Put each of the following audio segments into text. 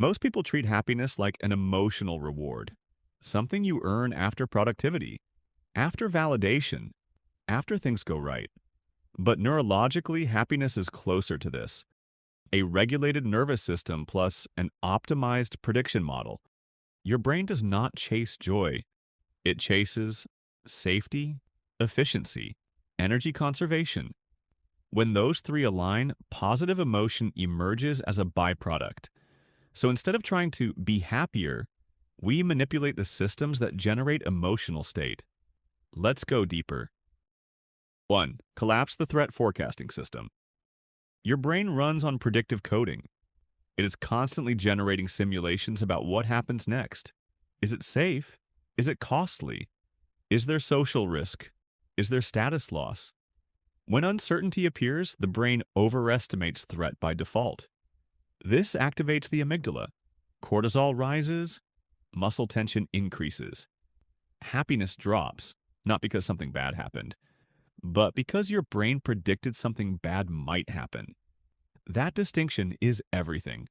Most people treat happiness like an emotional reward, something you earn after productivity, after validation, after things go right. But neurologically, happiness is closer to this. A regulated nervous system plus an optimized prediction model. Your brain does not chase joy. It chases safety, efficiency, energy conservation. When those three align, positive emotion emerges as a byproduct. So instead of trying to be happier, we manipulate the systems that generate emotional state. Let's go deeper. 1. Collapse the threat forecasting system. Your brain runs on predictive coding. It is constantly generating simulations about what happens next. Is it safe? Is it costly? Is there social risk? Is there status loss? When uncertainty appears, the brain overestimates threat by default. This activates the amygdala. Cortisol rises, muscle tension increases. Happiness drops, not because something bad happened, but because your brain predicted something bad might happen. That distinction is everything.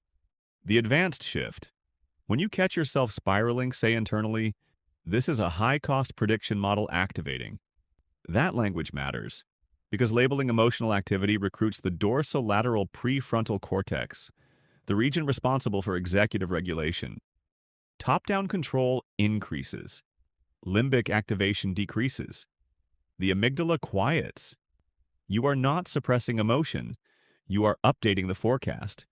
The advanced shift. When you catch yourself spiraling, say internally, "This is a high-cost prediction model activating." That language matters, because labeling emotional activity recruits the dorsolateral prefrontal cortex, the region responsible for executive regulation. Top-down control increases. Limbic activation decreases. The amygdala quiets. You are not suppressing emotion. You are updating the forecast.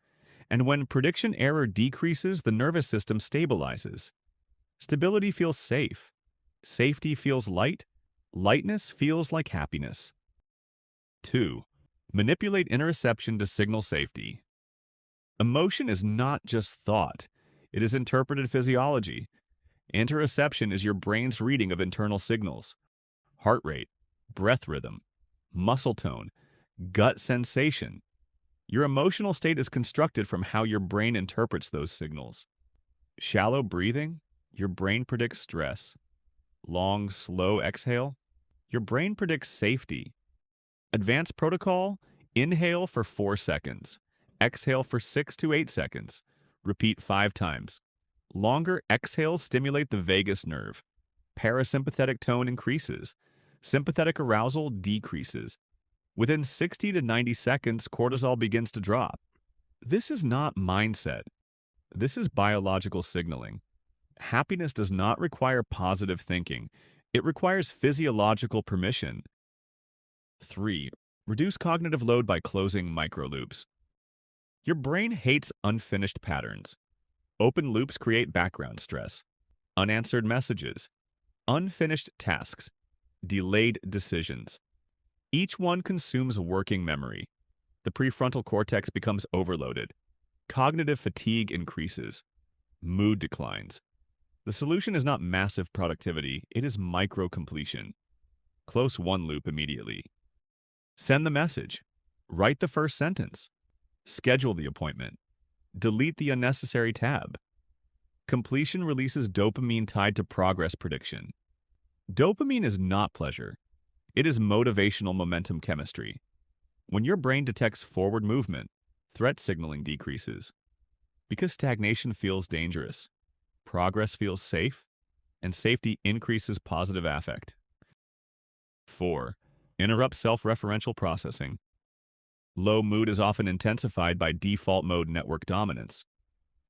And when prediction error decreases, the nervous system stabilizes. Stability feels safe. Safety feels light. Lightness feels like happiness. 2. Manipulate interoception to signal safety. Emotion is not just thought. It is interpreted physiology. Interoception is your brain's reading of internal signals. Heart rate, breath rhythm, muscle tone, gut sensation. Your emotional state is constructed from how your brain interprets those signals. Shallow breathing, your brain predicts stress. Long, slow exhale, your brain predicts safety. Advanced protocol, inhale for 4 seconds. Exhale for 6 to 8 seconds. Repeat 5 times. Longer exhales stimulate the vagus nerve. Parasympathetic tone increases. Sympathetic arousal decreases. Within 60 to 90 seconds, cortisol begins to drop. This is not mindset. This is biological signaling. Happiness does not require positive thinking. It requires physiological permission. 3. Reduce cognitive load by closing microloops. Your brain hates unfinished patterns. Open loops create background stress. Unanswered messages. Unfinished tasks. Delayed decisions. Each one consumes working memory. The prefrontal cortex becomes overloaded. Cognitive fatigue increases. Mood declines. The solution is not massive productivity, it is micro-completion. Close one loop immediately. Send the message. Write the first sentence. Schedule the appointment. Delete the unnecessary tab. Completion releases dopamine tied to progress prediction. Dopamine is not pleasure. It is motivational momentum chemistry. When your brain detects forward movement, threat signaling decreases. Because stagnation feels dangerous, progress feels safe, and safety increases positive affect. 4. Interrupt self-referential processing. Low mood is often intensified by default mode network dominance.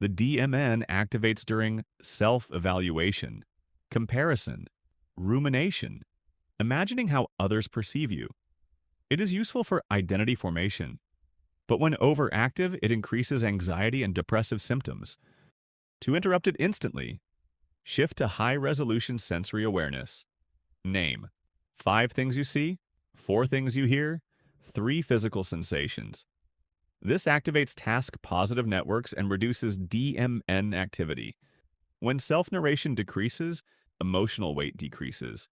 The DMN activates during self-evaluation, comparison, rumination, imagining how others perceive you. It is useful for identity formation, but when overactive, it increases anxiety and depressive symptoms. To interrupt it instantly, shift to high-resolution sensory awareness. Name 5 things you see, 4 things you hear, 3 physical sensations. This activates task-positive networks and reduces DMN activity. When self-narration decreases, emotional weight decreases.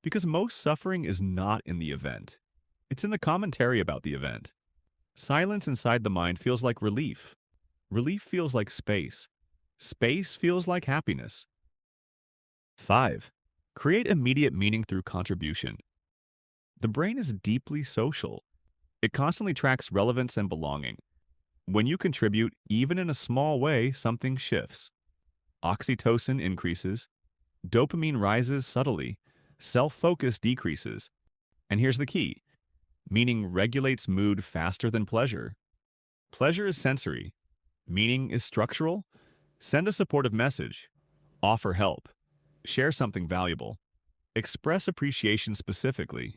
Because most suffering is not in the event. It's in the commentary about the event. Silence inside the mind feels like relief. Relief feels like space. Space feels like happiness. 5. Create immediate meaning through contribution. The brain is deeply social. It constantly tracks relevance and belonging. When you contribute, even in a small way, something shifts. Oxytocin increases, dopamine rises subtly, self-focus decreases. And here's the key: meaning regulates mood faster than pleasure. Pleasure is sensory, meaning is structural. Send a supportive message, offer help, share something valuable, express appreciation specifically.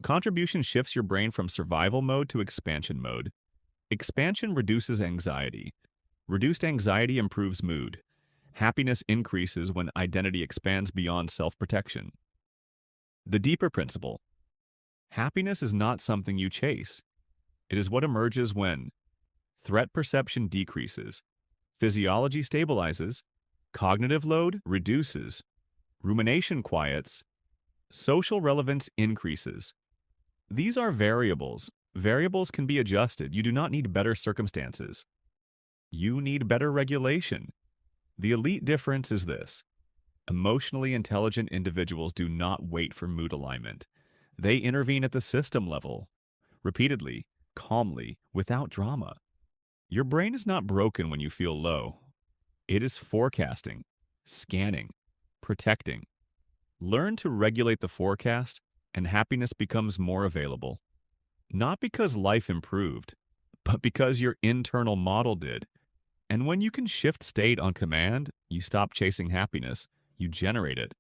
Contribution shifts your brain from survival mode to expansion mode. Expansion reduces anxiety. Reduced anxiety improves mood. Happiness increases when identity expands beyond self-protection. The deeper principle: happiness is not something you chase. It is what emerges when threat perception decreases, physiology stabilizes, cognitive load reduces, rumination quiets, social relevance increases. These are variables. Variables can be adjusted. You do not need better circumstances. You need better regulation. The elite difference is this: emotionally intelligent individuals do not wait for mood alignment. They intervene at the system level, repeatedly, calmly, without drama. Your brain is not broken when you feel low. It is forecasting, scanning, protecting. Learn to regulate the forecast, and happiness becomes more available. Not because life improved, but because your internal model did. And when you can shift state on command, you stop chasing happiness, you generate it.